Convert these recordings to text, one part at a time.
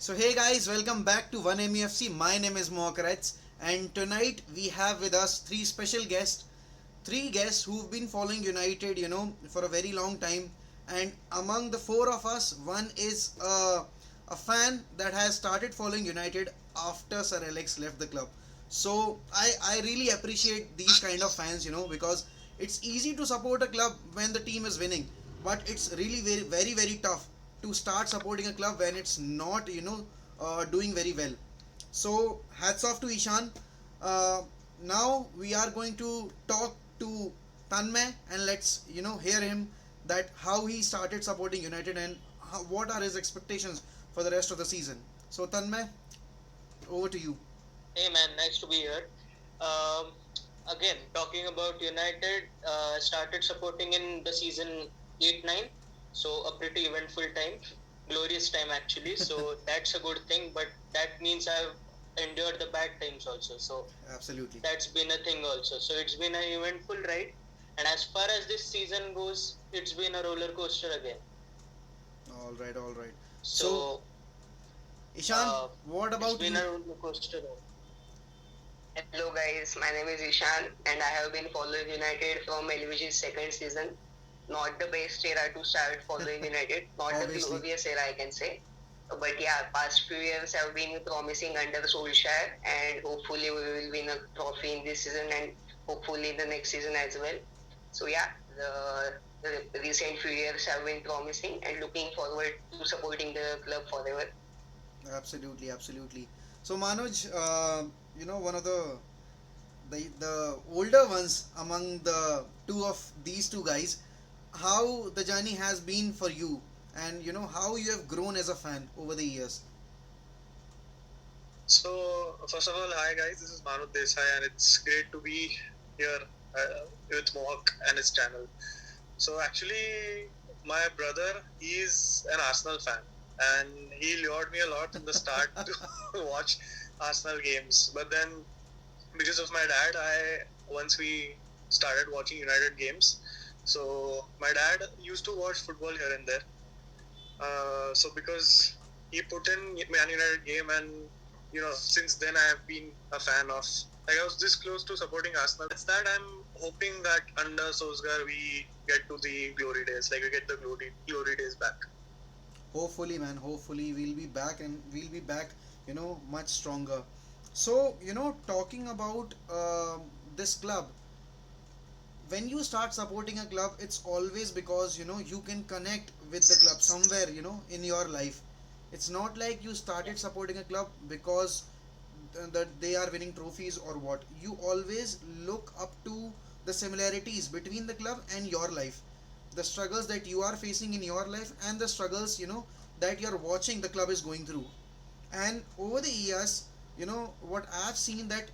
So hey guys, welcome back to 1MEFC. My name is Mohakratz, and tonight we have with us three special guests. Three guests who've been following United, for a very long time. And among the four of us, one is a fan that has started following United after Sir Alex left the club. So I really appreciate these kind of fans, because it's easy to support a club when the team is winning, but it's really very tough to start supporting a club when it's not, doing very well. So hats off to Ishaan. Uh, Now we are going to talk to Tanmay, and let's hear him that how he started supporting United and what are his expectations for the rest of the season. So Tanmay, over to you. Hey man, nice to be here. Um, Again, talking about United, started supporting in the season 8-9, so a pretty eventful time, glorious time actually. So that's a good thing, but that means I've endured the bad times also. So Absolutely. that's been a thing also. So it's been an eventful ride, and as far as this season goes, it's been a roller coaster again. All right, all right. So So Ishaan, what it's about been you? a roller coaster. Hello guys, my name is Ishaan and I have been following United from LVG's second season. Not the best era to start following United, not the Obviously. glorious era I can say. But yeah, past few years have been promising under Solskjaer and hopefully we will win a trophy in this season and hopefully in the next season as well. So yeah, the recent few years have been promising and looking forward to supporting the club forever. Absolutely, absolutely. So Manoj, one of the older ones among the two of these two guys, how the journey has been for you, and how you have grown as a fan over the years. So, first of all, hi guys, this is Manu Desai, and it's great to be here with Mohawk and his channel. So, actually, my brother, he's an Arsenal fan, and he lured me a lot in the start to watch Arsenal games. But then, because of my dad, once we started watching United games, so my dad used to watch football here and there. So because he put in Man United game, and since then I have been a fan of. Like I was this close to supporting Arsenal. It's that I'm hoping that under Solskjaer we get to the glory days. Like we get the glory days back. Hopefully, man. Hopefully, we'll be back, and we'll be back, much stronger. So, talking about this club, when you start supporting a club, it's always because you can connect with the club somewhere in your life. It's not like you started supporting a club because that they are winning trophies or what. You always look up to the similarities between the club and your life, the struggles that you are facing in your life and the struggles that you're watching the club is going through. And over the years, what I've seen that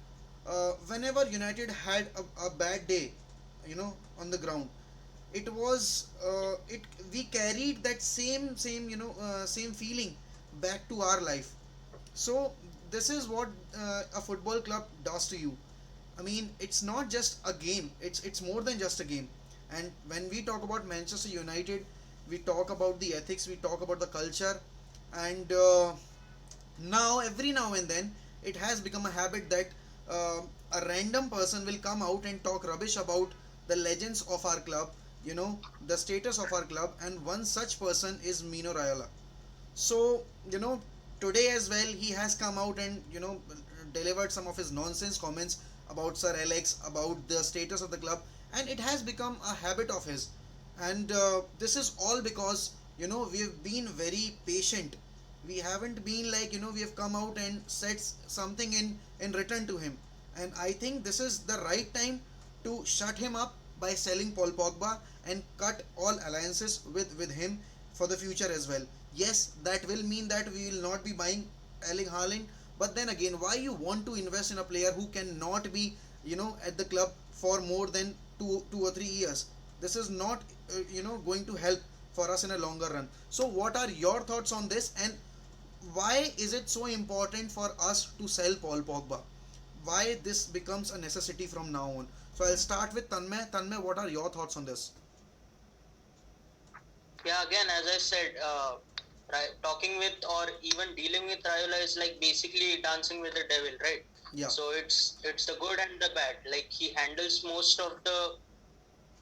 whenever United had a bad day, on the ground, it was it we carried that same same feeling back to our life. So this is what a football club does to you. I mean, it's not just a game. It's more than just a game. And when we talk about Manchester United, we talk about the ethics, we talk about the culture, and now and then it has become a habit that uh, a random person will come out and talk rubbish about the legends of our club, the status of our club, and one such person is Mino Raiola. So, today as well, he has come out and, delivered some of his nonsense comments about Sir Alex, about the status of the club, and it has become a habit of his. And this is all because, we've been very patient. We haven't been like, we have come out and said something in return to him. And I think this is the right time to shut him up by selling Paul Pogba and cut all alliances with him for the future as well. Yes, that will mean that we will not be buying Erling Haaland, but then again, why you want to invest in a player who cannot be, at the club for more than two or 3 years? This is not, going to help for us in a longer run. So, what are your thoughts on this, and why is it so important for us to sell Paul Pogba? Why this becomes a necessity from now on? So, I'll start with Tanmay. Tanmay, what are your thoughts on this? Yeah, again, as I said, talking with or even dealing with Raiola is like basically dancing with the devil, right? Yeah, So it's the good and the bad. Like he handles most of the,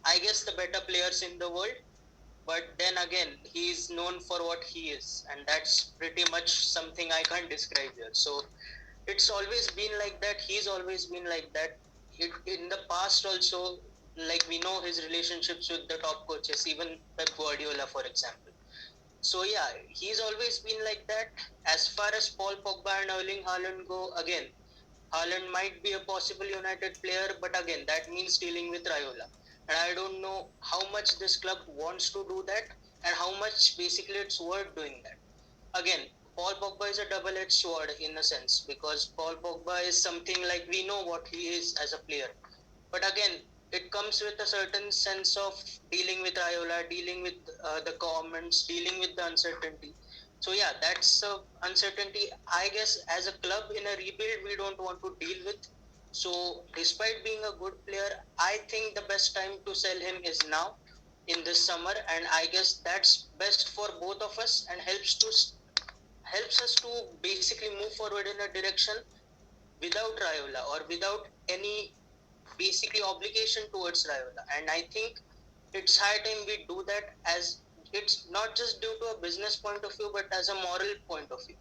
I guess, the better players in the world, but then again, he's known for what he is, and that's pretty much something I can't describe here. So it's always been like that. He's always been like that. In the past also, like we know his relationships with the top coaches, even Pep Guardiola, for example. So yeah, he's always been like that. As far as Paul Pogba and Erling Haaland go, again, Haaland might be a possible United player, but again, that means dealing with Raiola. And I don't know how much this club wants to do that and how much basically it's worth doing that. Again, Paul Pogba is a double-edged sword in a sense because Paul Pogba is something like we know what he is as a player. But again, it comes with a certain sense of dealing with Raiola, dealing with the comments, dealing with the uncertainty. So yeah, that's uncertainty. I guess as a club in a rebuild, we don't want to deal with. So despite being a good player, I think the best time to sell him is now in this summer, and I guess that's best for both of us and helps us to basically move forward in a direction without Raiola or without any basically obligation towards Raiola. And I think it's high time we do that, as it's not just due to a business point of view, but as a moral point of view.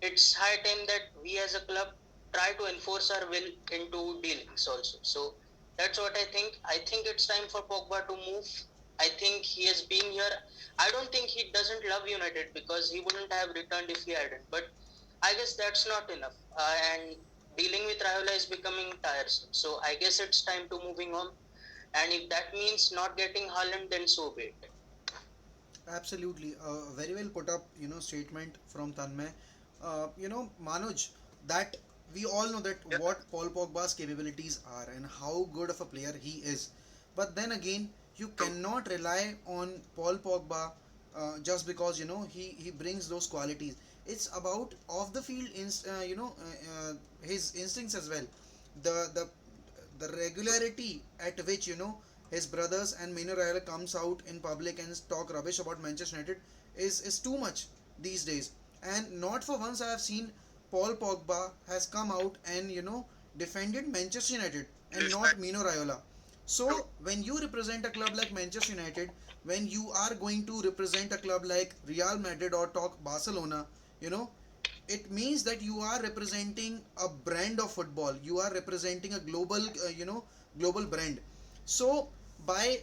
It's high time that we as a club try to enforce our will into dealings also. So that's what I think. I think it's time for Pogba to move. I think he has been here. I don't think he doesn't love United because he wouldn't have returned if he hadn't. But I guess that's not enough. And dealing with Raiola is becoming tiresome. So I guess it's time to moving on. And if that means not getting Haaland, then so be it. absolutely. Very well put up, statement from Tanmay. Manoj, that we all know that Yeah. what Paul Pogba's capabilities are and how good of a player he is. But then again, you True. cannot rely on Paul Pogba just because he brings those qualities. It's about off the field, his instincts as well. The regularity at which his brothers and Mino Raiola comes out in public and talk rubbish about Manchester United is too much these days. And not for once I have seen Paul Pogba has come out and defended Manchester United and not Respect. Mino Raiola. True. So when you represent a club like Manchester United, when you are going to represent a club like Real Madrid or talk Barcelona, you know it means that you are representing a brand of football. You are representing a global brand. So by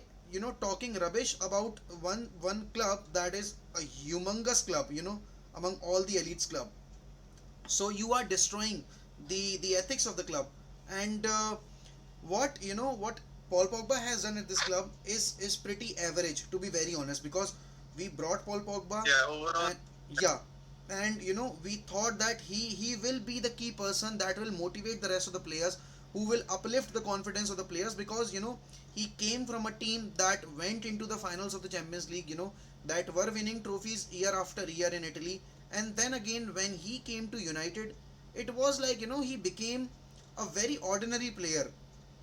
talking rubbish about one club that is a humongous club, among all the elites club, so you are destroying the ethics of the club. And what Paul Pogba has done at this club is pretty average, to be very honest, because we brought Paul Pogba. Yeah, overall, And yeah, and we thought that he will be the key person that will motivate the rest of the players, who will uplift the confidence of the players, because he came from a team that went into the finals of the Champions League, that were winning trophies year after year in Italy. And then again, when he came to United, it was like he became a very ordinary player.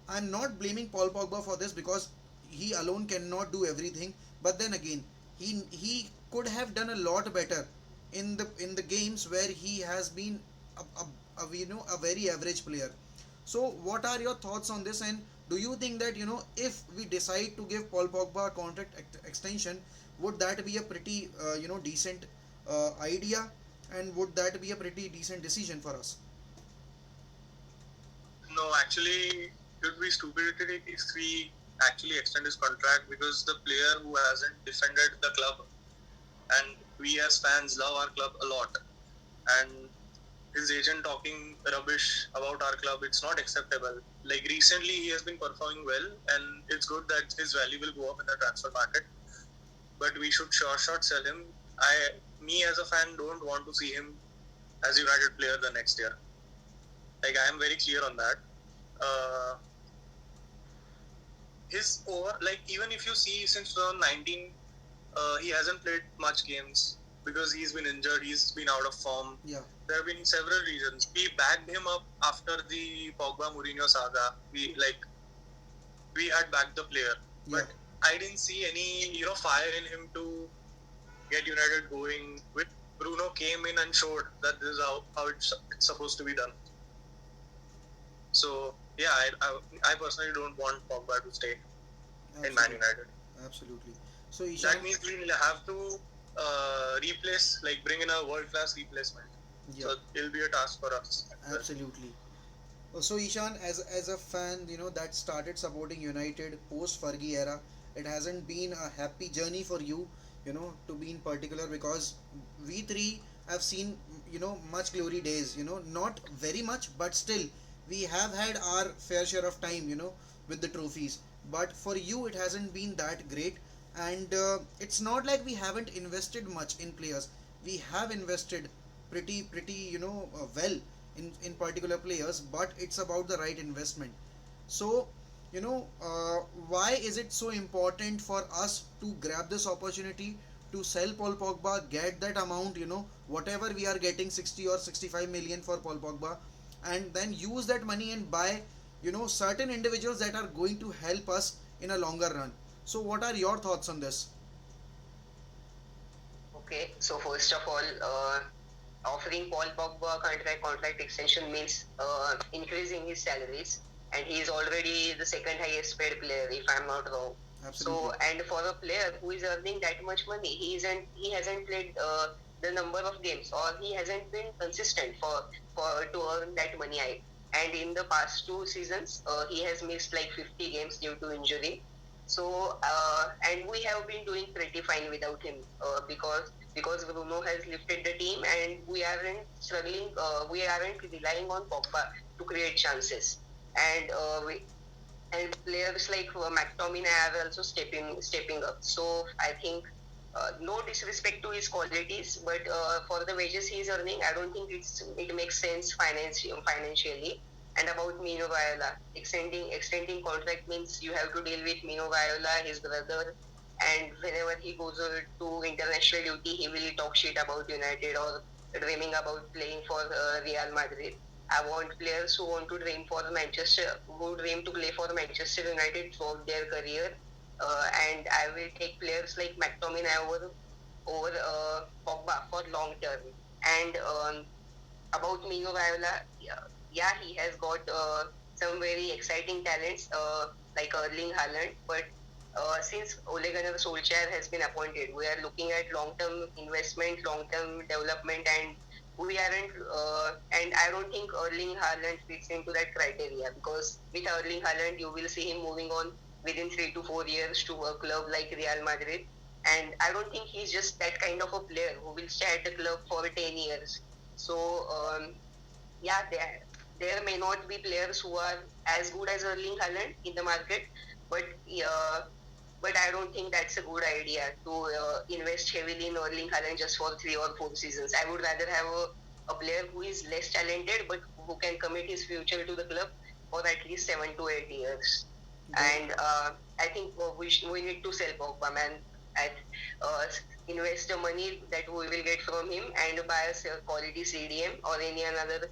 I'm not blaming Paul Pogba for this, because he alone cannot do everything. But then again, he could have done a lot better in the games where he has been a very average player. So what are your thoughts on this? And do you think that if we decide to give Paul Pogba a contract extension, would that be a pretty decent idea, and would that be a pretty decent decision for us? no, actually, it would be stupidity if we actually extend his contract because the player who hasn't defended the club, and we as fans love our club a lot, and his agent talking rubbish about our club, it's not acceptable. Like recently, he has been performing well, and it's good that his value will go up in the transfer market. But we should sure shot sell him. Me as a fan, don't want to see him as a United player the next year. Like I am very clear on that. Uh, his over, like even if you see since 2019, he hasn't played much games because he's been injured. He's been out of form. Yeah, There have been several reasons. We backed him up after the Pogba Mourinho saga. We had backed the player, yeah, but I didn't see any fire in him to get United going with Bruno came in and showed that this is how it's supposed to be done. So yeah, I personally don't want Pogba to stay in Man Absolutely. United. Absolutely. So That Ishaan, means we will have to replace, like bring in a world class replacement. yeah, So it'll be a task for us. absolutely. So Ishan, as a fan, that started supporting United post Fergie era, it hasn't been a happy journey for you, to be in particular, because we three have seen, much glory days. Not very much, but still we have had our fair share of time, with the trophies. But for you, it hasn't been that great, and it's not like we haven't invested much in players. We have invested pretty, well in particular players, but it's about the right investment. So why is it so important for us to grab this opportunity to sell Paul Pogba, get that amount, whatever we are getting, 60 or 65 million for Paul Pogba, and then use that money and buy, certain individuals that are going to help us in a longer run. So what are your thoughts on this? Okay, so first of all, offering Paul Pogba contract extension means increasing his salaries, and he is already the second highest paid player, if I'm not wrong. Absolutely. So, and for a player who is earning that much money, he hasn't played the number of games, or he hasn't been consistent for to earn that money. And in the past 2 seasons, he has missed like 50 games due to injury. So, and we have been doing pretty fine without him because Bruno has lifted the team, and we aren't struggling. We aren't relying on Pogba to create chances, and players like McTominay are also stepping up. So I think. No disrespect to his qualities, but for the wages he is earning, I don't think it makes sense financially. And about Mino Raiola, extending contract means you have to deal with Mino Raiola, his brother, and whenever he goes to international duty, he will talk shit about United or dreaming about playing for Real Madrid. I want players who want to dream for Manchester, who dream to play for Manchester United throughout their career. And I will take players like McTominay over Pogba for long term. And about Mino Raiola, yeah, he has got some very exciting talents like Erling Haaland. But since Ole Gunnar Solskjaer has been appointed, we are looking at long-term investment, long-term development, and we aren't. And I don't think Erling Haaland fits into that criteria, because with Erling Haaland, you will see him moving on within 3 to 4 years to a club like Real Madrid. And I don't think he's just that kind of a player who will stay at the club for 10 years. So, yeah, there may not be players who are as good as Erling Haaland in the market, but I don't think that's a good idea to invest heavily in Erling Haaland just for 3 or 4 seasons. I would rather have a player who is less talented but who can commit his future to the club for at least 7 to 8 years. Very, And I think we need to sell Pogba, man. At, uh, invest the money that we will get from him and buy a quality CDM or any another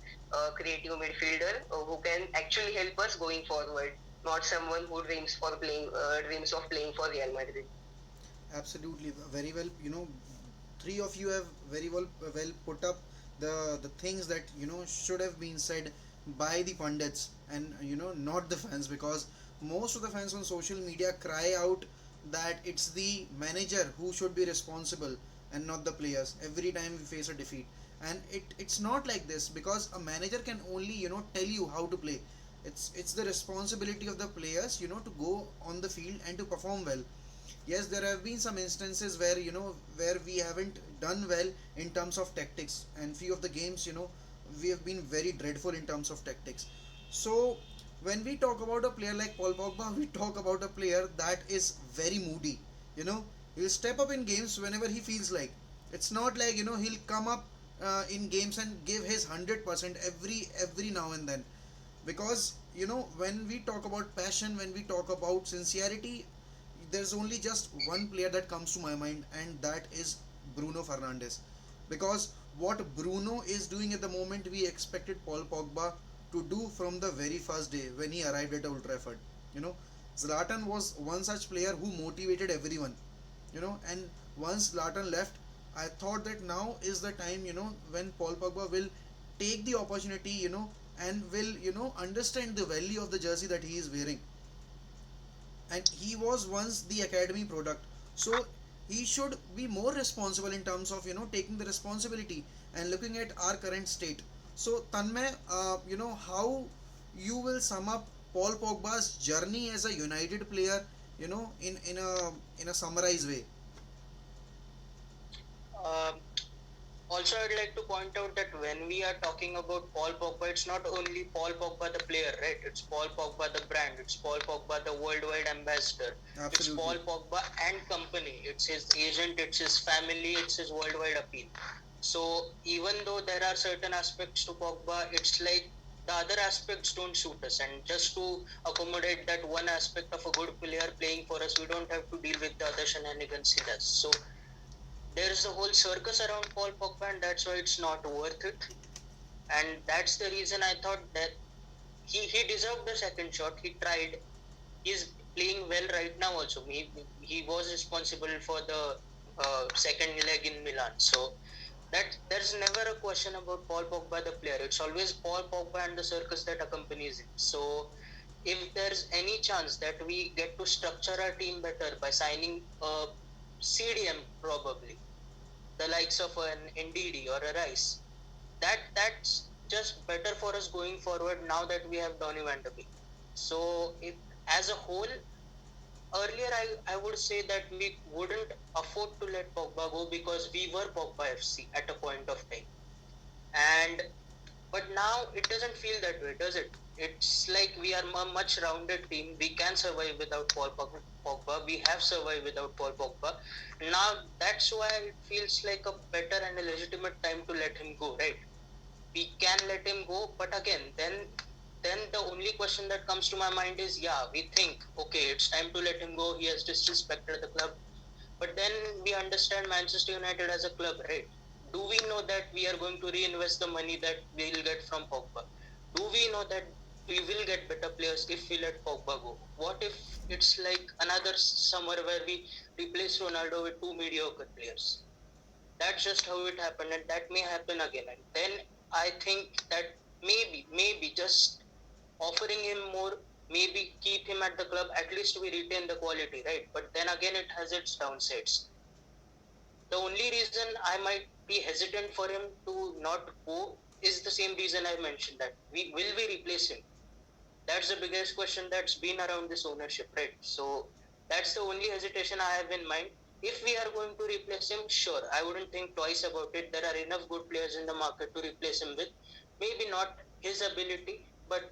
creative midfielder who can actually help us going forward, not someone who dreams of playing for Real Madrid. absolutely, very well. Three of you have very well put up the things that should have been said by the pundits, and not the fans, because most of the fans on social media cry out that it's the manager who should be responsible and not the players every time we face a defeat. And it's not like this, because a manager can only tell you how to play. It's the responsibility of the players to go on the field and to perform well. Yes, there have been some instances where where we haven't done well in terms of tactics, and few of the games we have been very dreadful in terms of tactics. So when we talk about a player like Paul Pogba, we talk about a player that is very moody. He'll step up in games whenever he feels like. It's not like he'll come up in games and give his 100% every now and then. Because when we talk about passion, when we talk about sincerity, there's only just one player that comes to my mind, and that is Bruno Fernandes. Because what Bruno is doing at the moment, we expected Paul Pogba to do from the very first day when he arrived at Old Trafford. You know, Zlatan was one such player who motivated everyone. And once Zlatan left, I thought that now is the time, when Paul Pogba will take the opportunity, and will, understand the value of the jersey that he is wearing. And he was once the academy product, so he should be more responsible in terms of, taking the responsibility and looking at our current state. So Tanmay, how you will sum up Paul Pogba's journey as a United player, in a summarized way. Um, Also, I'd like to point out that when we are talking about Paul Pogba, it's not only Paul Pogba the player, right? It's Paul Pogba the brand. It's Paul Pogba the worldwide ambassador. It's Absolutely. Paul Pogba and company. It's his agent. It's his family. It's his worldwide appeal. So even though there are certain aspects to Pogba, it's like the other aspects don't suit us. And just to accommodate that one aspect of a good player playing for us, we don't have to deal with the other shenanigans he does. So there is a whole circus around Paul Pogba, and that's why it's not worth it. And that's the reason I thought that he deserved the second shot. He tried. He's playing well right now. Also, he was responsible for the second leg in Milan. So that there's never a question about Paul Pogba the player. It's always Paul Pogba and the circus that accompanies him. So if there's any chance that we get to structure our team better by signing a CDM probably, the likes of an NDD or a Rice. That's just better for us going forward now that we have Donny van de Beek. So if, as a whole, earlier I would say that we wouldn't afford to let Pogba go because we were Pogba FC at a point of time. And but now it doesn't feel that way, does it? It's like we are a much rounded team. We can survive without Paul Pogba. We have survived without Paul Pogba. Now that's why it feels like a better and a legitimate time to let him go, right? We can let him go, but again, then the only question that comes to my mind is, yeah, we think, okay, it's time to let him go. He has disrespected the club, but then we understand Manchester United as a club, right? Do we know that we are going to reinvest the money that we will get from Pogba? Do we know that we will get better players if we let Pogba go? What if it's like another summer where we replace Ronaldo with two mediocre players? That's just how it happened, and that may happen again. And then I think that maybe just offering him more, maybe keep him at the club. At least we retain the quality, right? But then again, it has its downsides. The only reason I might be hesitant for him to not go is the same reason I mentioned, that we replace him. That's the biggest question that's been around this ownership, right? So that's the only hesitation I have in mind. If we are going to replace him, sure, I wouldn't think twice about it. There are enough good players in the market to replace him with. Maybe not his ability, but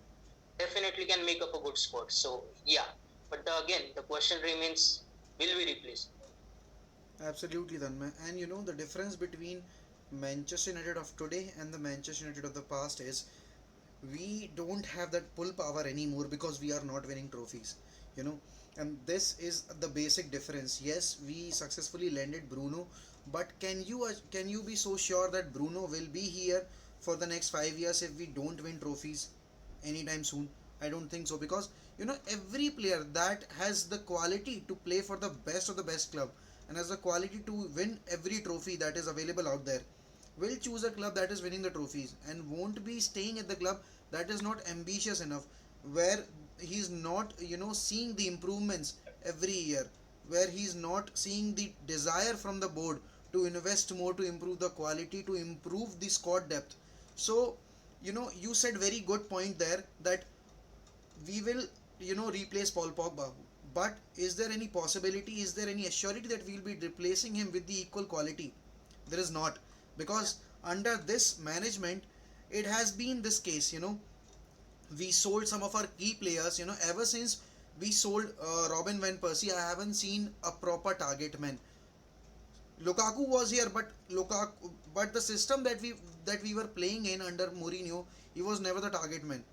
definitely can make up a good squad. So yeah, but again, the question remains: will we replace him? Absolutely, Tanmay. And the difference between Manchester United of today and the Manchester United of the past is we don't have that pull power anymore because we are not winning trophies, you know and this is the basic difference. Yes, we successfully landed Bruno, but can you be so sure that Bruno will be here for the next 5 years if we don't win trophies anytime soon? I don't think so, because every player that has the quality to play for the best of the best club and has the quality to win every trophy that is available out there will choose a club that is winning the trophies and won't be staying at the club that is not ambitious enough, where he's not seeing the improvements every year, where he's not seeing the desire from the board to invest more, to improve the quality, to improve the squad depth. So you said very good point there that we will replace Paul Pogba, but is there any possibility, is there any assurity that we'll be replacing him with the equal quality? There is not, because under this management it has been this case. We sold some of our key players. Ever since we sold Robin van Persie, I haven't seen a proper target man. Lukaku was here, but the system that we were playing in under Mourinho, he was never the target man.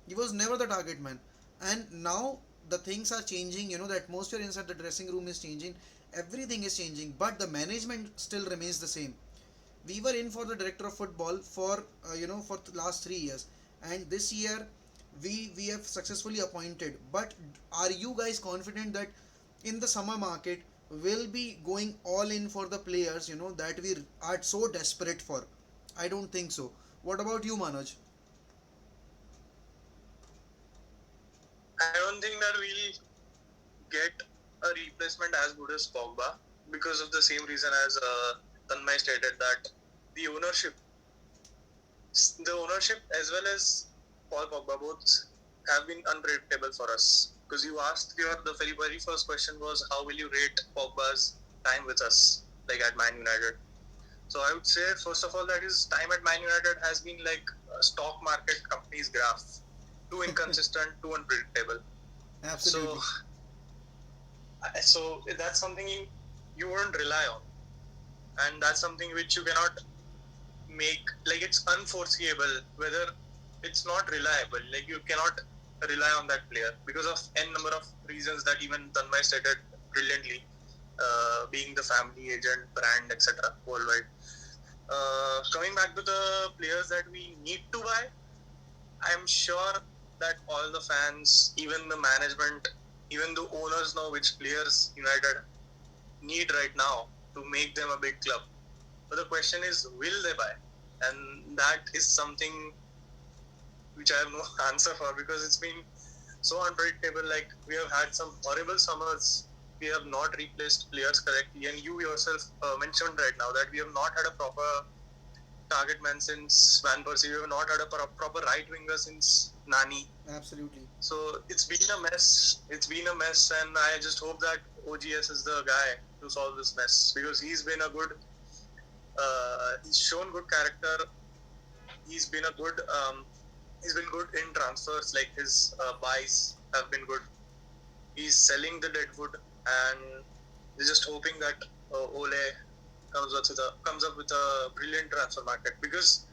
He was never the target man. And now the things are changing. The atmosphere inside the dressing room is changing. Everything is changing, but the management still remains the same. We were in for the director of football for for the last 3 years, and this year we have successfully appointed. But are you guys confident that in the summer market will be going all in for the players, that we are so desperate for. I don't think so. What about you, Manoj? I don't think that we'll get a replacement as good as Pogba because of the same reason as Tanmay stated, that the ownership, the ownership as well as Paul Pogba both have been unpredictable for us. Because you asked the very first question was how will you rate Pogba's time with us, like at Man United. So I would say first of all that his time at Man United has been like a stock market company's graph, too inconsistent, too unpredictable. So Absolutely. so that's something you won't rely on, and that's something which you cannot make, like it's unforeseeable whether it's not reliable, like you cannot rely on that player because of n number of reasons that even Tanmay stated brilliantly, being the family agent brand etc worldwide. Coming back to the players that we need to buy, I'm sure that all the fans, even the management, even the owners know which players United need right now to make them a big club. But the question is, will they buy? And that is something which I have no answer for because it's been so unpredictable. Like we have had some horrible summers. We have not replaced players correctly, and you yourself mentioned right now that we have not had a proper target man since Van Persie. We have not had a proper right winger since Nani. Absolutely. So it's been a mess. It's been a mess, and I just hope that OGS is the guy to solve this mess because he's been a good. He's shown good character. He's been a good. He's been good in transfers. Like his buys have been good. He's selling the deadwood, and we're just hoping that Ole comes up with a brilliant transfer market. Because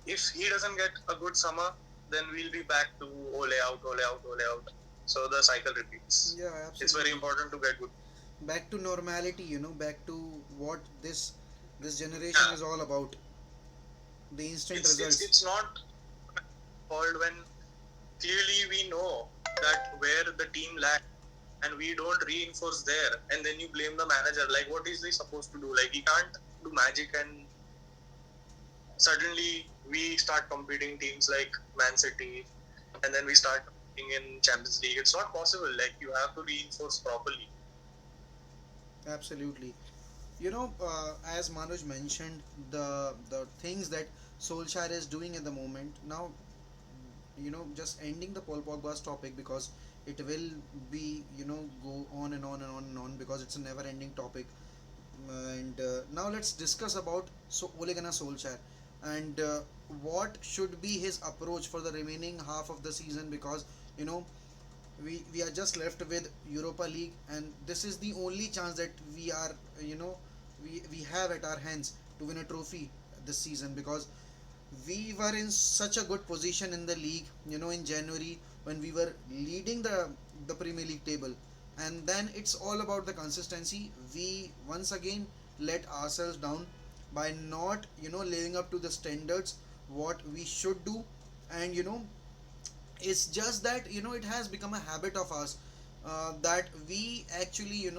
if he doesn't get a good summer, then we'll be back to Ole out, Ole out, Ole out. So the cycle repeats. Yeah, It's very absolutely. important to get good. Back to normality, back to what this generation Yeah, is all about. The instant it's results. not called when clearly we know that where the team lacks and we don't reinforce there, and then you blame the manager. Like, what is he supposed to do? Like, he can't do magic, and suddenly we start competing teams like Man City, and then we start competing in Champions League. It's not possible. Like, you have to reinforce properly. Absolutely. As Manoj mentioned, the things that Solskjaer is doing at the moment. Now, just ending the Paul Pogba's topic because it will be, go on and on and on and on because it's a never-ending topic. And now let's discuss about Ole Gunnar Solskjaer and what should be his approach for the remaining half of the season because you know we are just left with Europa League, and this is the only chance that we are we have at our hands to win a trophy this season because we were in such a good position in the league, in January when we were leading the Premier League table, and then it's all about the consistency. We once again let ourselves down by not living up to the standards what we should do, and it's just that it has become a habit of us that we actually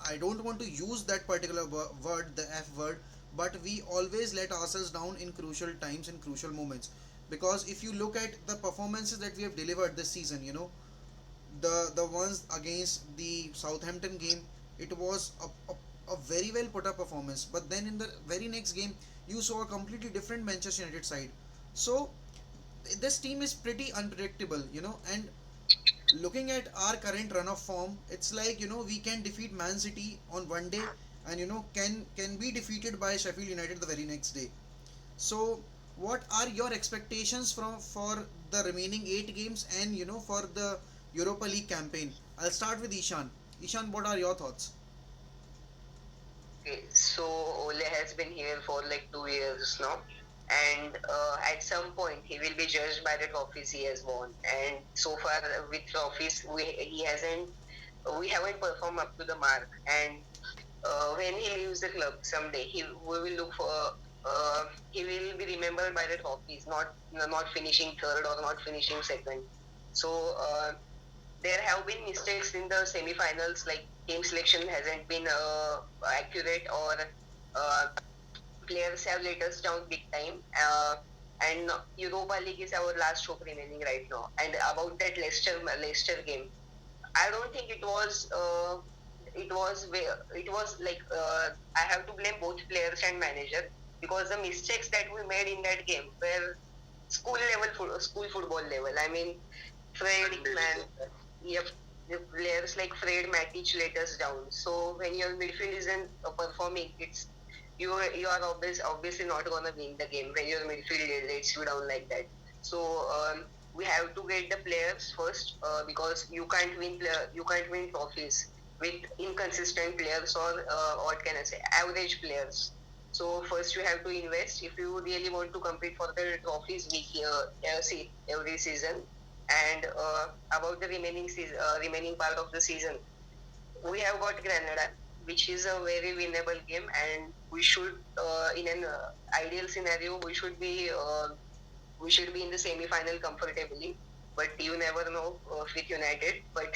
I don't want to use that particular word, the F word, but we always let ourselves down in crucial times, in crucial moments. Because if you look at the performances that we have delivered this season, the ones against the Southampton game, it was a very well put up performance. But then in the very next game, you saw a completely different Manchester United side. So this team is pretty unpredictable, and looking at our current run of form, it's like we can defeat Man City on one day, and can be defeated by Sheffield United the very next day. So, what are your expectations from for the remaining 8 games and for the Europa League campaign? I'll start with Ishaan. Ishaan, what are your thoughts? Okay, so Ole has been here for like 2 years now, and at some point he will be judged by the trophies he has won. And so far with trophies, we haven't performed up to the mark. And when he leaves the club someday, we will look for. He will be remembered by the trophies, not finishing third or not finishing second. So there have been mistakes in the semi-finals, like game selection hasn't been accurate, or uh, players have let us down big time. And Europa League is our last hope remaining right now. And about that Leicester game, I don't think it was. It was like I have to blame both players and manager, because the mistakes that we made in that game were school football level. I mean, Fred, man, yep, the players like Fred, Matic let us down. So when your midfield isn't performing, it's you are obviously not gonna win the game when your midfield lets you down like that. So we have to get the players first, because you can't win trophies with inconsistent players, or what can I say, average players. So first you have to invest if you really want to compete for the trophies every season. And about the remaining part of the season, we have got Granada, which is a very winnable game, and we should, in an ideal scenario, we should be in the semi-final comfortably. But you never know with United. But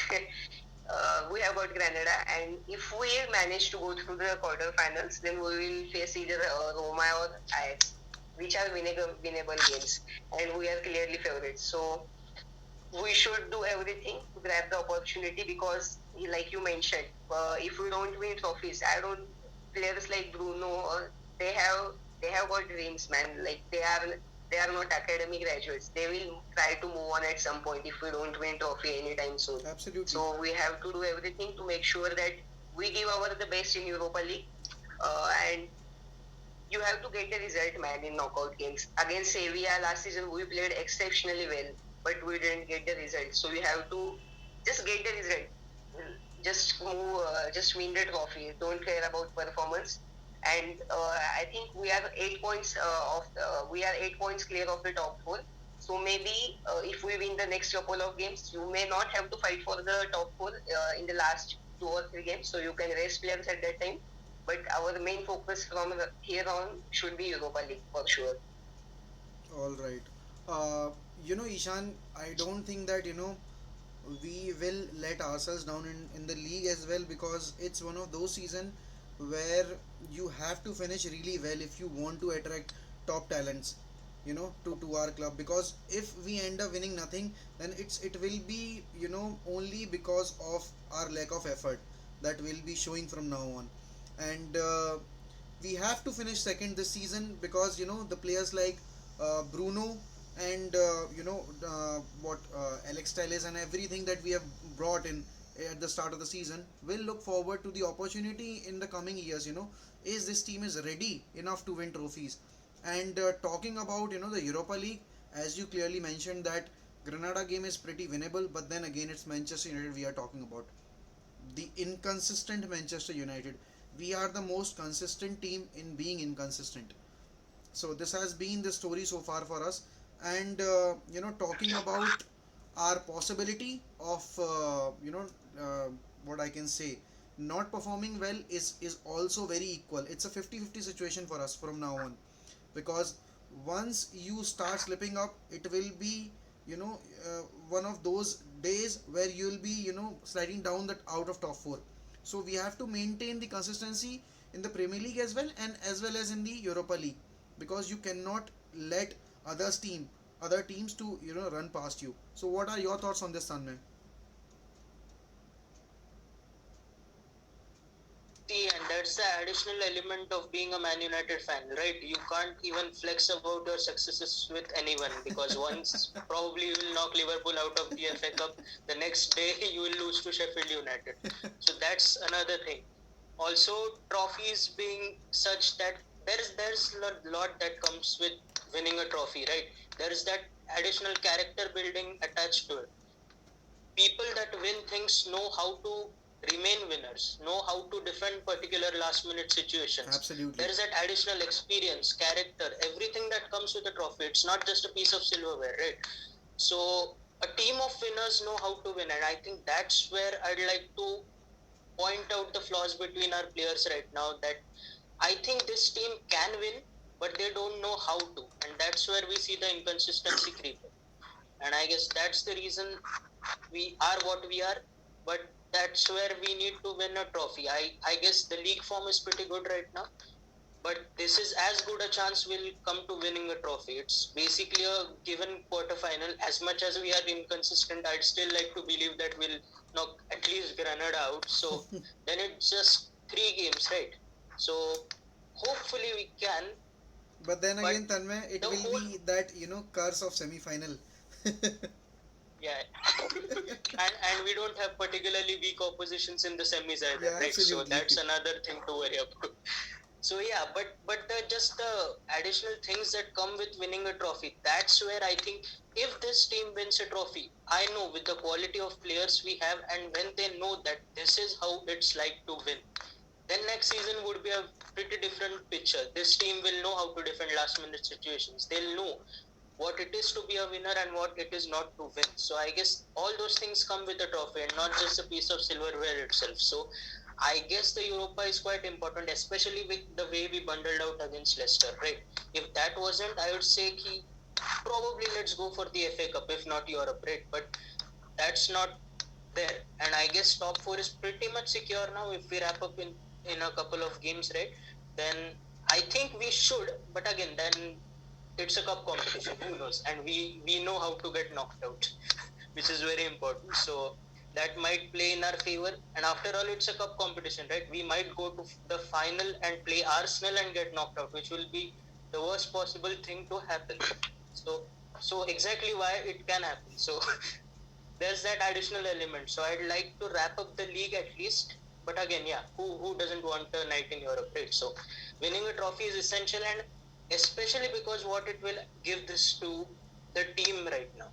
we have got Granada, and if we manage to go through the quarter-finals, then we will face either Roma or Ajax, which are winnable games, and we are clearly favorites. So we should do everything to grab the opportunity, because, like you mentioned, if we don't win trophies, I don't. Players like Bruno, they have got dreams, man. Like they are not academy graduates. They will try to move on at some point if we don't win trophy anytime soon. Absolutely. So we have to do everything to make sure that we give our the best in Europa League, and you have to get the result, man, in knockout games. Against Sevilla last season, we played exceptionally well, but we didn't get the result. So you have to just get the result. Just win the trophy. Don't care about performance. And I think we are 8 points clear of the top four. So maybe if we win the next couple of games, you may not have to fight for the top four in the last 2 or 3 games. So you can rest players at that time. But our main focus from here on should be Europa League for sure. All right. Ishan, I don't think that we will let ourselves down in the league as well, because it's one of those season where you have to finish really well if you want to attract top talents, to our club. Because if we end up winning nothing, then it will be only because of our lack of effort that will be showing from now on. And we have to finish second this season, because the players like Bruno and what Alex Telles and everything that we have brought in at the start of the season will look forward to the opportunity in the coming years. Is this team is ready enough to win trophies? And talking about the Europa League, as you clearly mentioned that Granada game is pretty winnable, but then again it's Manchester United we are talking about, the inconsistent Manchester United. We are the most consistent team in being inconsistent. So this has been the story so far for us. And talking about our possibility of what I can say, not performing well is also very equal. It's a 50-50 situation for us from now on, because once you start slipping up, it will be you know one of those days where you will be sliding down that out of top 4. So we have to maintain the consistency in the Premier League as well, and as well as in the Europa League, because you cannot let other teams to run past you. So what are your thoughts on this, Tanmay? See, and that's the additional element of being a Man United fan, right? You can't even flex about your successes with anyone, because once probably you will knock Liverpool out of the FA Cup, the next day you will lose to Sheffield United. So that's another thing. Also, trophies being such that there's a lot that comes with winning a trophy, right? There is that additional character building attached to it. People that win things know how to remain winners, know how to defend particular last minute situations. Absolutely. There is that additional experience, character, everything that comes with a trophy. It's not just a piece of silverware, right? So a team of winners know how to win, and I think that's where I'd like to point out the flaws between our players right now. That I think this team can win, but they don't know how to, and that's where we see the inconsistency creeping. And I guess that's the reason we are what we are. But that's where we need to win a trophy. I guess the league form is pretty good right now, but this is as good a chance we'll come to winning a trophy. It's basically a given quarterfinal. As much as we are inconsistent, I'd still like to believe that we'll knock at least Granada out. So then it's just 3 games, right? So hopefully we can. But then But again, Tanmay, it the will whole be that curse of semi-final. yeah, and we don't have particularly weak oppositions in the semis either, Yeah, right? So absolutely. that's another thing to worry about. So yeah, but just the additional things that come with winning a trophy. That's where I think if this team wins a trophy, I know with the quality of players we have, and when they know that this is how it's like to win, then next season would be a pretty different picture. This team will know how to defend last minute situations. They'll know what it is to be a winner and what it is not to win. So I guess all those things come with a trophy and not just a piece of silverware itself. So I guess the Europa is quite important, especially with the way we bundled out against Leicester, right? If that wasn't, I would say probably let's go for the FA Cup, if not Europe, right? But that's not there. And I guess top four is pretty much secure now. If we wrap up in a couple of games, right? Then I think we should. But again, then it's a cup competition. Who knows? And we know how to get knocked out, which is very important. So that might play in our favor. And after all, it's a cup competition, right? We might go to the final and play Arsenal and get knocked out, which will be the worst possible thing to happen. So so exactly why it can happen. So there's that additional element. So I'd like to wrap up the league at least. But again, yeah, who doesn't want a night in Europe, right? So winning a trophy is essential, and especially because what it will give this to the team right now.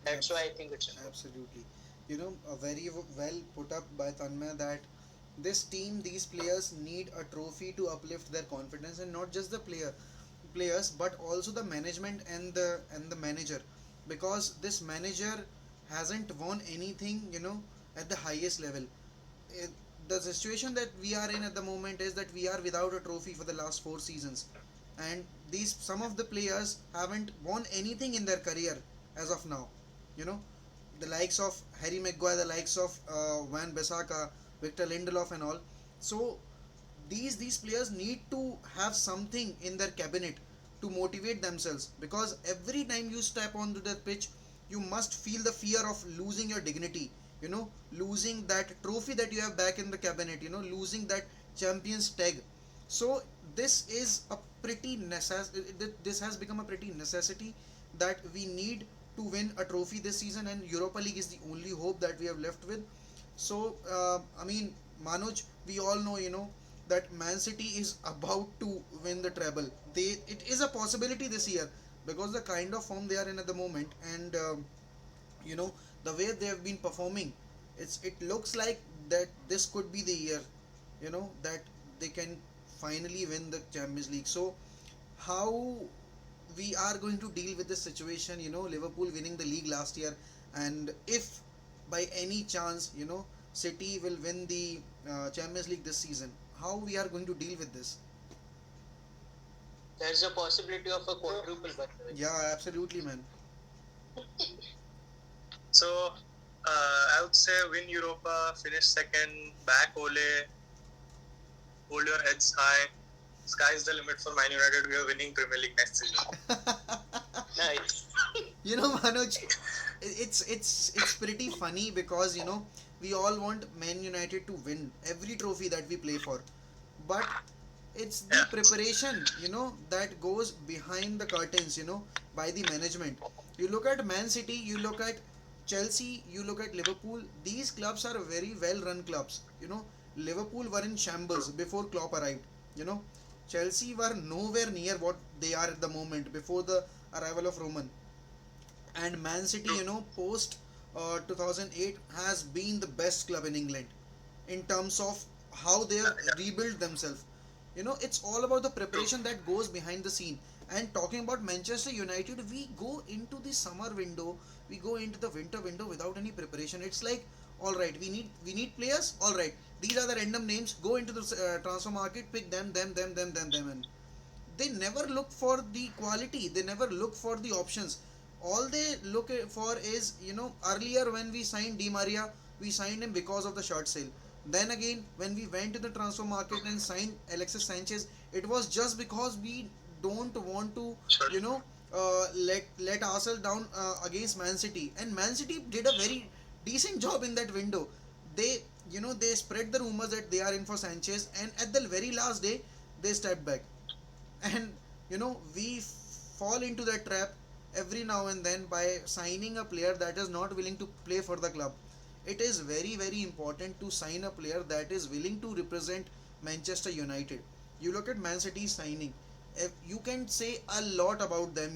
That's why I think it's important. Absolutely. A very well put up by Tanmay that this team, these players need a trophy to uplift their confidence, and not just the players, but also the management and the manager, because this manager hasn't won anything, at the highest level. It, the situation that we are in at the moment is that we are without a trophy for the last 4 seasons, and these some of the players haven't won anything in their career as of now. You know, the likes of Harry Maguire, the likes of Van Bissaka, Victor Lindelof, and all. So these players need to have something in their cabinet to motivate themselves, because every time you step onto that pitch, you must feel the fear of losing your dignity, losing that trophy that you have back in the cabinet, losing that champions tag. So this is a this has become a pretty necessity that we need to win a trophy this season, and Europa League is the only hope that we have left with. So I mean, Manoj, we all know, that Man City is about to win the treble. It is a possibility this year, because the kind of form they are in at the moment, and you know the way they have been performing, it looks like that this could be the year, that they can finally win the Champions League. So how we are going to deal with this situation, Liverpool winning the league last year, and if by any chance, City will win the Champions League this season, how we are going to deal with this? There's a possibility of a quadruple, by the way. Yeah, absolutely, man. So I would say win Europa, finish second, back Ole, hold your heads high. Sky's the limit for Man United. We are winning Premier League next season. Nice. Manoj, it's pretty funny, because we all want Man United to win every trophy that we play for, but it's the Yeah. preparation, that goes behind the curtains, by the management. You look at Man City, you look at Chelsea, you look at Liverpool. These clubs are very well run clubs. Liverpool were in shambles before Klopp arrived. You know, Chelsea were nowhere near what they are at the moment before the arrival of Roman. And Man City, post 2008 has been the best club in England in terms of how they have rebuilt themselves. It's all about the preparation that goes behind the scene. And talking about Manchester United, we go into the summer window, we go into the winter window without any preparation. It's like, all right, we need players. All right, these are the random names. Go into the transfer market, pick them, and they never look for the quality. They never look for the options. all they look for is, earlier when we signed Di Maria, we signed him because of the short sale. Then again, when we went to the transfer market and signed Alexis Sanchez, it was just because we don't want to, Sure. let ourselves down against Man City. And Man City did a very decent job in that window. They, they spread the rumors that they are in for Sanchez, and at the very last day, they stepped back. And we fall into that trap every now and then by signing a player that is not willing to play for the club. It is very very important to sign a player that is willing to represent Manchester United. You look at Man City's signing, if you can say a lot about them,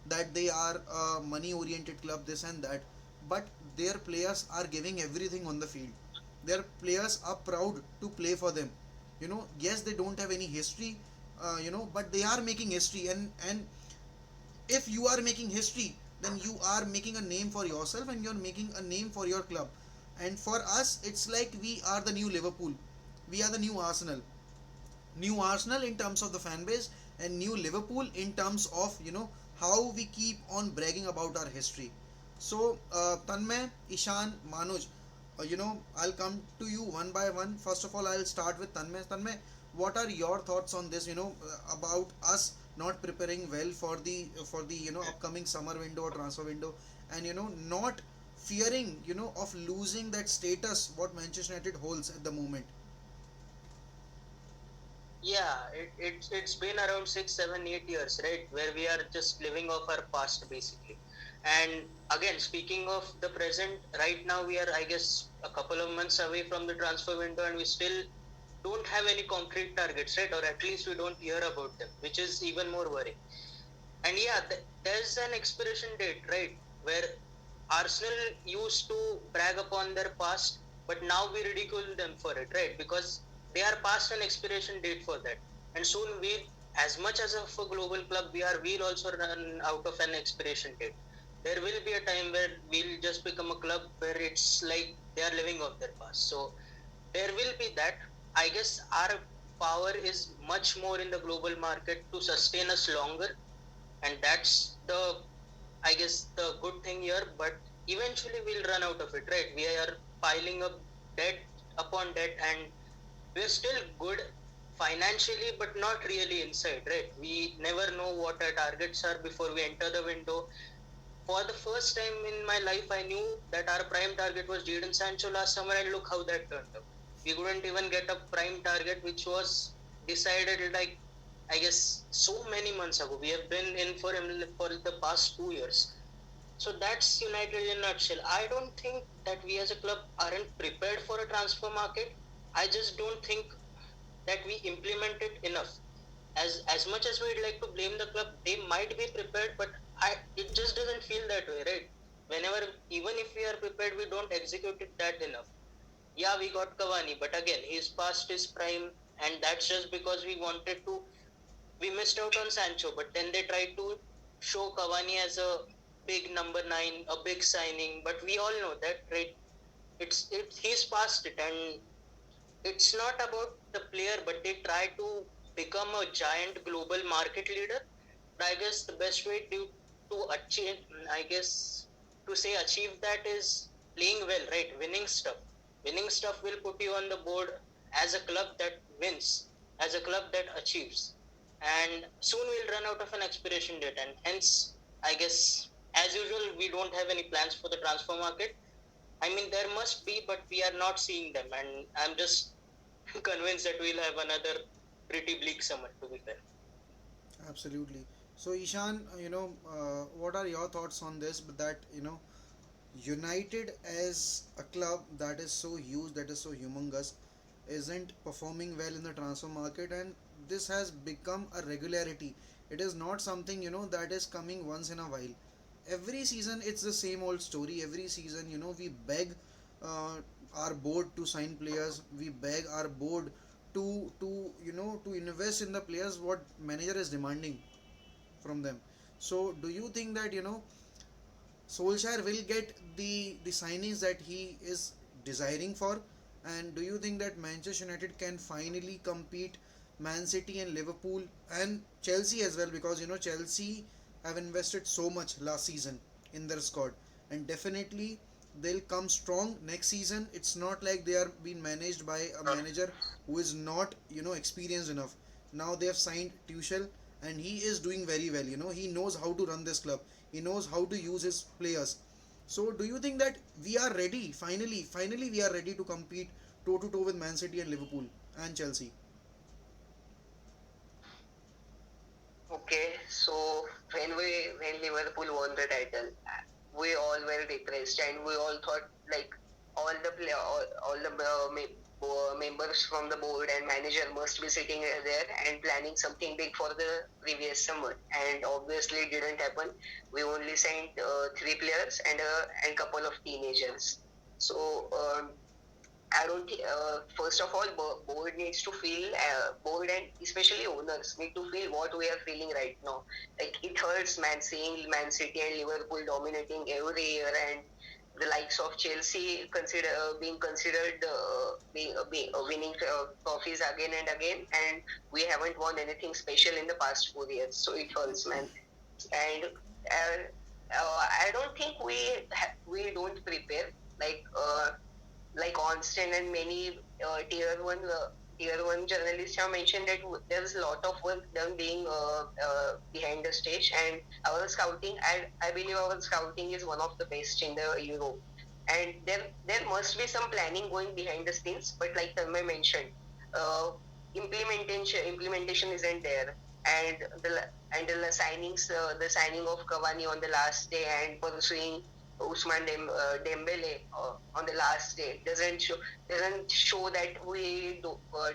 that they are a money oriented club, this and that, but their players are giving everything on the field. Their players are proud to play for them. Yes, they don't have any history, but they are making history. And if you are making history, then you are making a name for yourself and you're making a name for your club. And for us, it's like we are the new Liverpool, we are the new Arsenal. New Arsenal in terms of the fan base, and new Liverpool in terms of, how we keep on bragging about our history. So Tanmay, Ishan, Manoj, I'll come to you one by one. First of all, I'll start with Tanmay. Tanmay, what are your thoughts on this, about us not preparing well for the upcoming summer window or transfer window, and not fearing, of losing that status what Manchester United holds at the moment. Yeah, it's been around 6, 7, 8 years, right, where we are just living off our past basically. And again, speaking of the present, right now we are, I guess, a couple of months away from the transfer window, and we still don't have any concrete targets, right? Or at least we don't hear about them, which is even more worrying. And yeah, there's an expiration date, right? Where Arsenal used to brag upon their past, but now we ridicule them for it, right? Because they are past an expiration date for that. And soon we, as much as of a global club we are, we'll also run out of an expiration date. There will be a time where we'll just become a club where it's like they are living off their past. So there will be that. I guess our power is much more in the global market to sustain us longer, and that's the, I guess, the good thing here. But eventually we'll run out of it, right? We are piling up debt upon debt, and we're still good financially, but not really inside, right? We never know what our targets are before we enter the window. For the first time in my life, I knew that our prime target was Jadon Sancho last summer, and look how that turned out. We couldn't even get a prime target, which was decided, like, I guess, so many months ago. We have been in for him for the past 2 years. So that's United in a nutshell. I don't think that we as a club aren't prepared for a transfer market. I just don't think that we implement it enough. As much as we'd like to blame the club, they might be prepared, but it just doesn't feel that way, right? Whenever, even if we are prepared, we don't execute it that enough. Yeah, we got Cavani, but again, he's past his prime, and that's just because we missed out on Sancho, but then they tried to show Cavani as a big number nine, a big signing, but we all know that, right? He's past it, and it's not about the player, but they try to become a giant global market leader. But I guess the best way to achieve, I guess, to say achieve that is playing well, right? Winning stuff. Winning stuff will put you on the board as a club that wins, as a club that achieves. And soon we'll run out of an expiration date, and hence, I guess, as usual, we don't have any plans for the transfer market. I mean, there must be, but we are not seeing them, and I'm just convinced that we'll have another pretty bleak summer, to be fair. Absolutely. So Ishan, what are your thoughts on this? But that, United as a club that is so huge, that is so humongous, isn't performing well in the transfer market, and this has become a regularity. It is not something, that is coming once in a while. Every season it's the same old story. Every season, we beg uh, our board to sign players. We beg our board to invest in the players what manager is demanding from them. So do you think that, Solskjaer will get the signings that he is desiring for? And do you think that Manchester United can finally compete Man City and Liverpool and Chelsea as well? Because Chelsea have invested so much last season in their squad, and definitely they'll come strong next season. It's not like they are being managed by a manager who is not experienced enough. Now they have signed Tuchel, and he is doing very well. He knows how to run this club. He knows how to use his players. So do you think that we are ready? Finally, we are ready to compete toe to toe with Man City and Liverpool and Chelsea. Okay, so when Liverpool won the title, we all were depressed, and we all thought like all the members from the board and manager must be sitting there and planning something big for the previous summer, and obviously it didn't happen. We only signed three players and couple of teenagers. So I don't think, first of all, board needs to feel, board and especially owners need to feel what we are feeling right now. Like it hurts, man, seeing Man City and Liverpool dominating every year, and the likes of Chelsea being considered winning trophies again and again, and we haven't won anything special in the past 4 years. So it hurts, man. And I don't think we don't prepare like. Like Constant and many tier one journalists have mentioned that there's a lot of work done being behind the stage, and our scouting, I believe our scouting is one of the best in the Europe, and there must be some planning going behind the scenes, but like Tanmay mentioned, uh, implementation isn't there, and the signing of Cavani on the last day and pursuing Dembele on the last day doesn't show that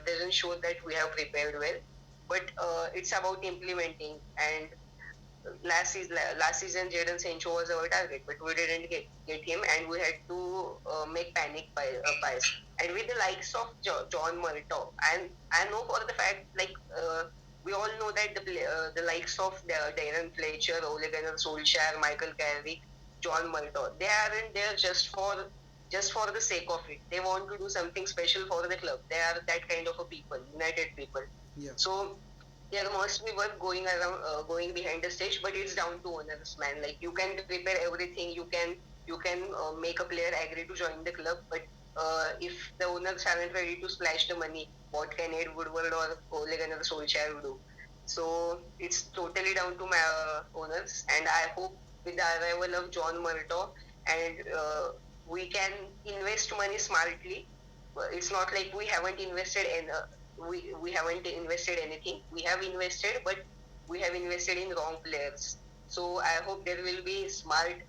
doesn't show that we have prepared well. But it's about implementing. And last season Jadon Sancho was our target, but we didn't get him, and we had to make panic buys. And with the likes of John Murtaugh, and I know for the fact like. We all know that the likes of Darren Fletcher, Ole Gunnar Solskjaer, Michael Carrick, John Murtaugh, they aren't there just for the sake of it. They want to do something special for the club. They are that kind of a people, united people. Yeah, So there must be work going behind the stage, but it's down to owners, man. Like you can prepare everything, you can make a player agree to join the club, but if the owners aren't ready to splash the money, what can Ed Woodward or Ole Gunnar Solskjaer do? So it's totally down to my owners, and I hope with the arrival of John Murtaugh, and we can invest money smartly. It's not like we haven't invested anything. We have invested, but we have invested in wrong players. So I hope there will be smart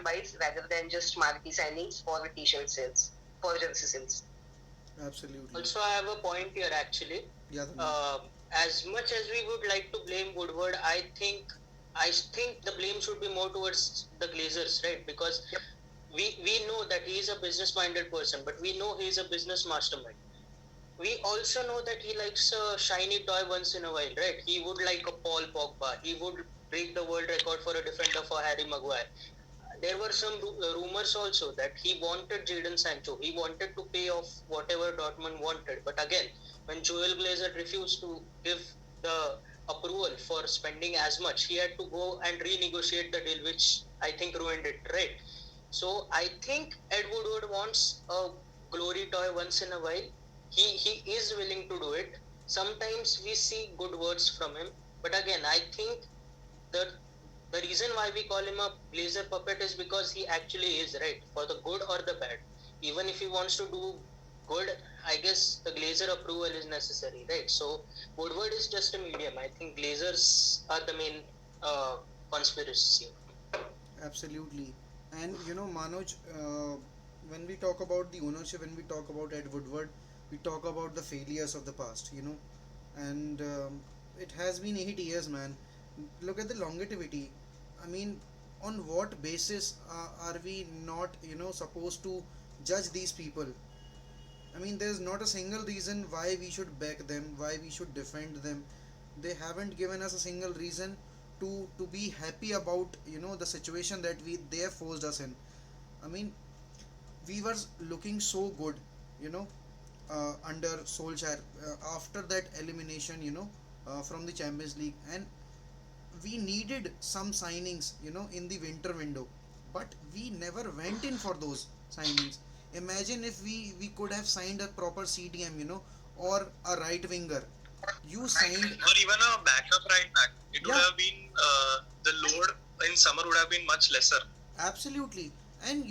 buys rather than just marquee signings for t-shirt sales, for jersey sales. absolutely. Also, I have a point here actually. Yeah, Tanmay. Uh, as much as we would like to blame Woodward, I think the blame should be more towards the Glazers, right? Because Yep. we know that he is a business minded person, but we know he is a business mastermind. We also know that he likes a shiny toy once in a while, right? He would like a Paul Pogba. He would break the world record for a defender for Harry Maguire. There were some rumors also that he wanted Jadon Sancho. He wanted to pay off whatever Dortmund wanted. But again, when Joel Glazer refused to give the approval for spending as much, he had to go and renegotiate the deal, which I think ruined it, right? So I think Ed Woodward wants a glory toy once in a while. He is willing to do it. Sometimes we see good words from him, but again, I think the the reason why we call him a Glazer puppet is because he actually is, right, for the good or the bad. Even if he wants to do good, I guess the Glazer approval is necessary, right? So Woodward is just a medium. I think Glazers are the main uh, conspiracy. Absolutely. And Manoj, when we talk about the ownership, when we talk about Ed Woodward, we talk about the failures of the past. And it has been 8 years, man. Look at the longevity. I mean, on what basis are we not, supposed to judge these people? I mean, there's not a single reason why we should back them, why we should defend them. They haven't given us a single reason to be happy about the situation that we they have forced us in. I mean, we were looking so good, you know, under Solskjaer after that elimination, from the Champions League, and we needed some signings, in the winter window, but we never went in for those signings. Imagine if we could have signed a proper CDM, or a right winger. You signed. Or even a backup right back. It would Yeah, have been the load in summer would have been much lesser. absolutely. And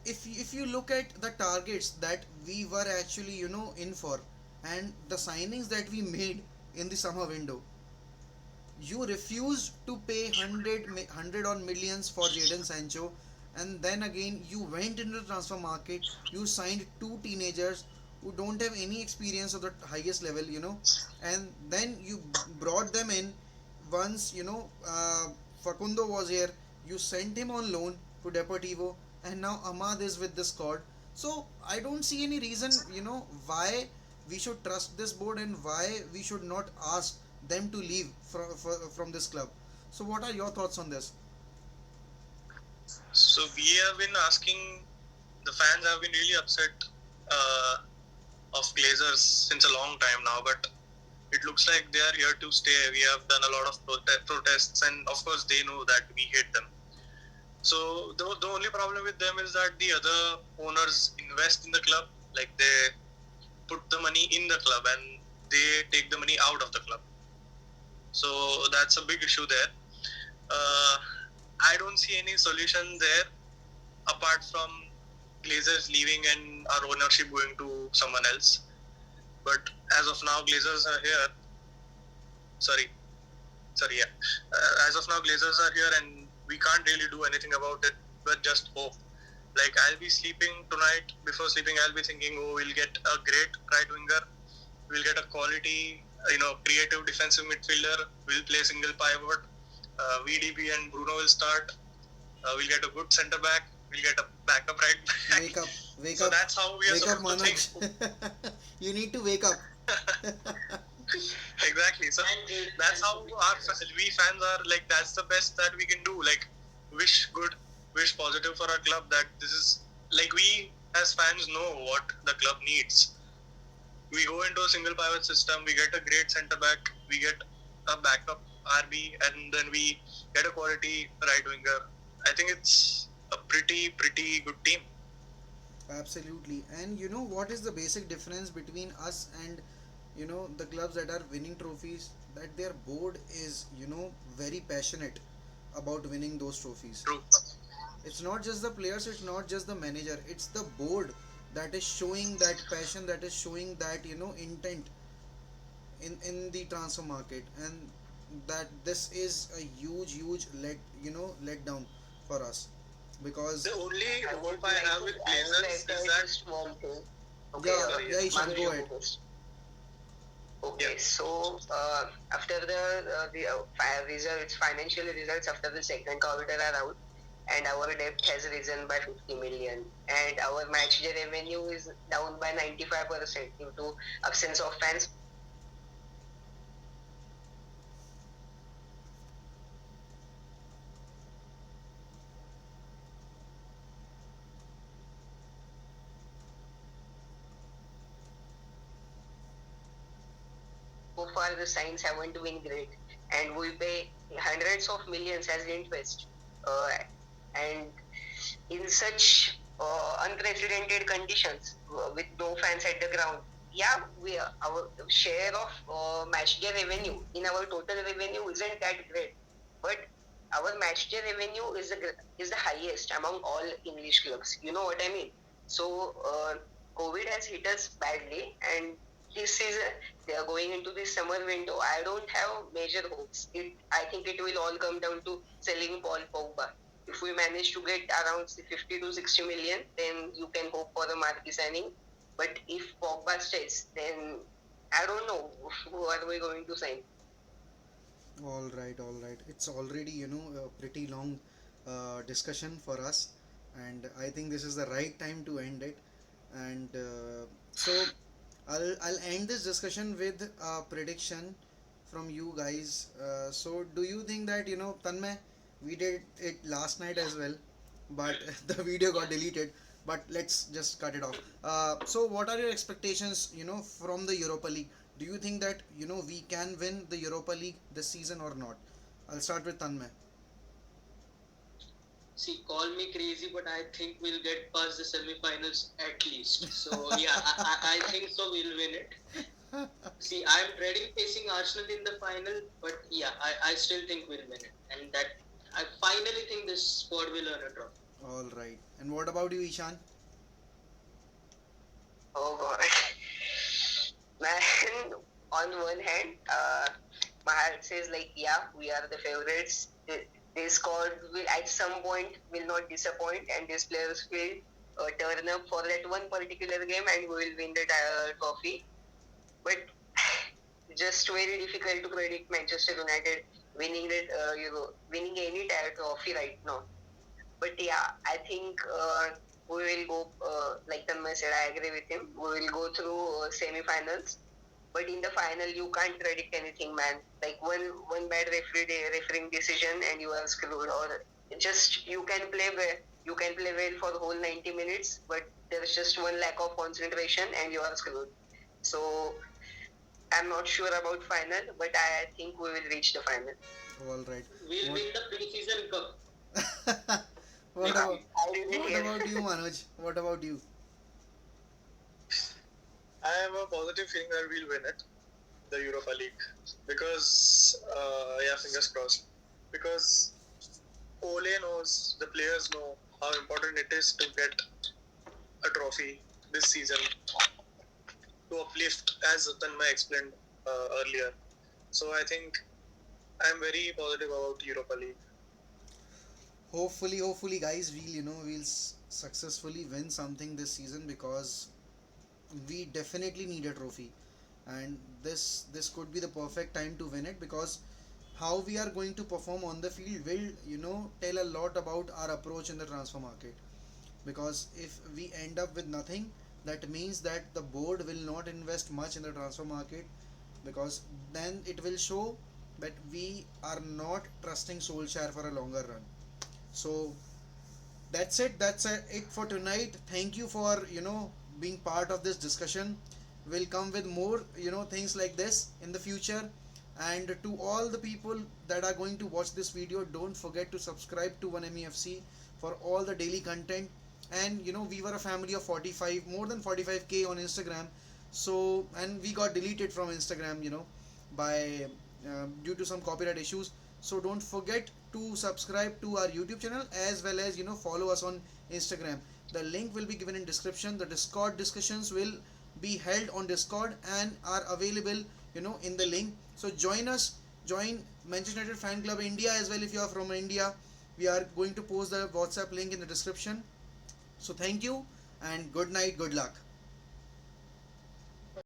if you look at the targets that we were actually, in for, and the signings that we made in the summer window, you refused to pay 100 on millions for Jadon Sancho, and then again you went into the transfer market. You signed two teenagers who don't have any experience of the highest level, and then you brought them in. Once Facundo was here, you sent him on loan to Deportivo, and now Ahmad is with the squad. So I don't see any reason, why we should trust this board and why we should not ask them to leave from this club. So what are your thoughts on this? So we have been asking, the fans have been really upset uh, of Glazers since a long time now, but it looks like they are here to stay. We have done a lot of protests, and of course they know that we hate them. So the only problem with them is that the other owners invest in the club, like they put the money in the club and they take the money out of the club. So that's a big issue there. Uh, I don't see any solution there apart from Glazers leaving and our ownership going to someone else. But as of now, Glazers are here. Sorry, sorry, yeah. As of now, Glazers are here and we can't really do anything about it, but just hope. Like, I'll be sleeping tonight. Before sleeping, I'll be thinking, oh, we'll get a great right winger. We'll get a quality, creative defensive midfielder. We'll play single pivot. VDB and Bruno will start. We'll get a good centre back. We'll get a backup right back. Wake up, wake So up, that's how we are wake up, supposed to Manoj. think. You need to wake up. Exactly. So that's how we fans are like. That's the best that we can do. Like, wish good, wish positive for our club. That this is like we as fans know what the club needs. We go into a single pivot system. We get a great centre back. We get a backup RB, and then we get a quality right winger. I think it's a pretty good team. Absolutely. And what is the basic difference between us and the clubs that are winning trophies? That their board is very passionate about winning those trophies. True. It's not just the players, it's not just the manager, it's the board that is showing that passion, that is showing that intent in the transfer market. And that this is a huge let down for us, because The only I hope would I like have to with I would Glazers like to is add that a small thing. Okay, yeah, sorry, yeah, Ishaan, Manoj, go you ahead. go first. yeah. Okay, so after the results, financial results after the second quarter are out, and our debt has risen by 50 million, and our match day revenue is down by 95% due to absence of fans. So far, the signs haven't been great, and we pay hundreds of millions as interest, and in such unprecedented conditions with no fans at the ground. Yeah, our share of match day revenue in our total revenue isn't that great, but our match day revenue is the highest among all English clubs. You know what I mean? So COVID has hit us badly, and this is they are going into this summer window. I don't have major hopes. I think it will all come down to selling Paul Pogba. If we manage to get around 50 to 60 million, then you can hope for the marquee signing. But if Pogba stays, then I don't know who are we going to sign. All right, all right. It's already, a pretty long discussion for us, and I think this is the right time to end it. And so, I'll end this discussion with a prediction from you guys. So, do you think that Tanmay, we did it last night as well, but the video got deleted. But let's just cut it off. So, what are your expectations, from the Europa League? Do you think that we can win the Europa League this season or not? I'll start with Tanmay. See, call me crazy, but I think we'll get past the semi-finals at least. So yeah, I think so. We'll win it. See, I'm dreading facing Arsenal in the final, but yeah, I still think we'll win it, and that I finally think this squad will earn a trophy. All right. And what about you, Ishan? Oh God, man. On one hand, my heart says like, yeah, we are the favorites. This squad will at some point will not disappoint, and these players will turn up for that one particular game, and we will win the trophy. But just very difficult to predict Manchester United winning that winning any trophy right now. But yeah, I think we will go like Tanmay said. I agree with him. We will go through semi-finals, but in the final you can't predict anything, man. Like one bad refereeing decision and you are screwed. Or just you can play well for the whole 90 minutes, but there's just one lack of concentration and you are screwed. So I'm not sure about final, but I think we will reach the final. All right. We'll What? win the pre-season cup what next about season. I didn't what hear. about you, Manoj? What about you? I have a positive feeling that we'll win it, the Europa League, because yeah, fingers crossed. Because Ole knows, the players know how important it is to get a trophy this season to uplift, as Tanmay explained earlier. So I think I'm very positive about Europa League. Hopefully, guys, we'll successfully win something this season because we definitely need a trophy, and this could be the perfect time to win it because how we are going to perform on the field will tell a lot about our approach in the transfer market. Because if we end up with nothing, that means that the board will not invest much in the transfer market, because then it will show that we are not trusting Solskjaer for a longer run. So that's it for tonight. Thank you for being part of this discussion. We'll come with more things like this in the future. And to all the people that are going to watch this video, don't forget to subscribe to 1MEFC for all the daily content. And we were a family of 45, more than 45k on Instagram. So, and we got deleted from Instagram by due to some copyright issues. So don't forget to subscribe to our YouTube channel, as well as follow us on Instagram. The link will be given in description. The Discord discussions will be held on Discord and are available in the link. So join us, join Manchester United Fan Club India as well. If you are from India, we are going to post the WhatsApp link in the description. So thank you and good night, good luck.